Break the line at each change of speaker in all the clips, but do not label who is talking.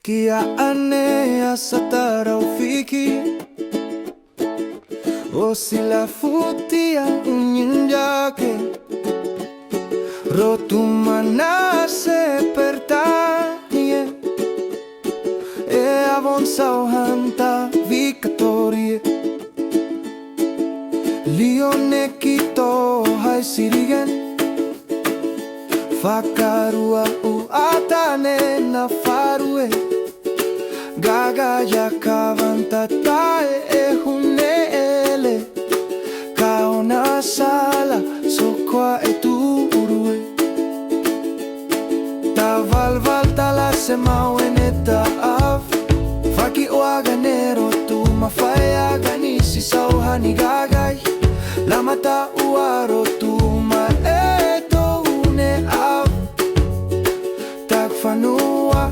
Kiaane asa Taufiki o sila futia unyinjake rotumana se pertanie e avonsau hanta victorie lione kito hai sirigen fakarua u atane na farue gaga ya kavanta tae e hunele kaona sala sokwa e turue ta valvalta la semau eneta av faki o aganero tu mafaya ganisi sauhani gagai la mata uaro tu ma eto une av tak fanua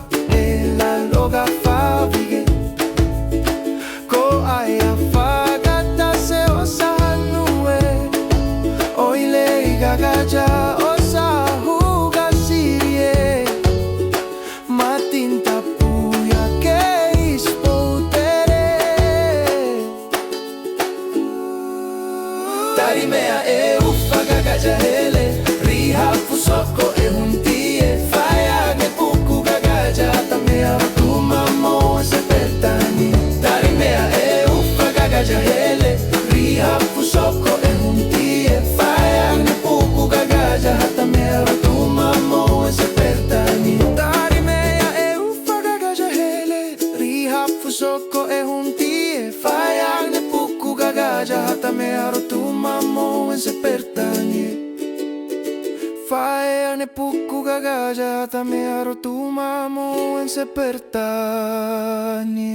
e la loga favige ko aya fagata se osanue oile gagaja osahuga sirie matinta puya ke ispotere tarimea e ufa gagaja hele riha fusoko e huntie faya ne puku gagaja tamea tumamo se pertani tarimea e ufa gagaja hele riha fusoko e huntie faya ne puku gagaja tamea tumamo se pertani tarimea e ufa gagaja hele riha fusoko e huntie faya ne puku gagaja tamea tumamo se pertani faya ne puku gagaja tamea tumamo se pertani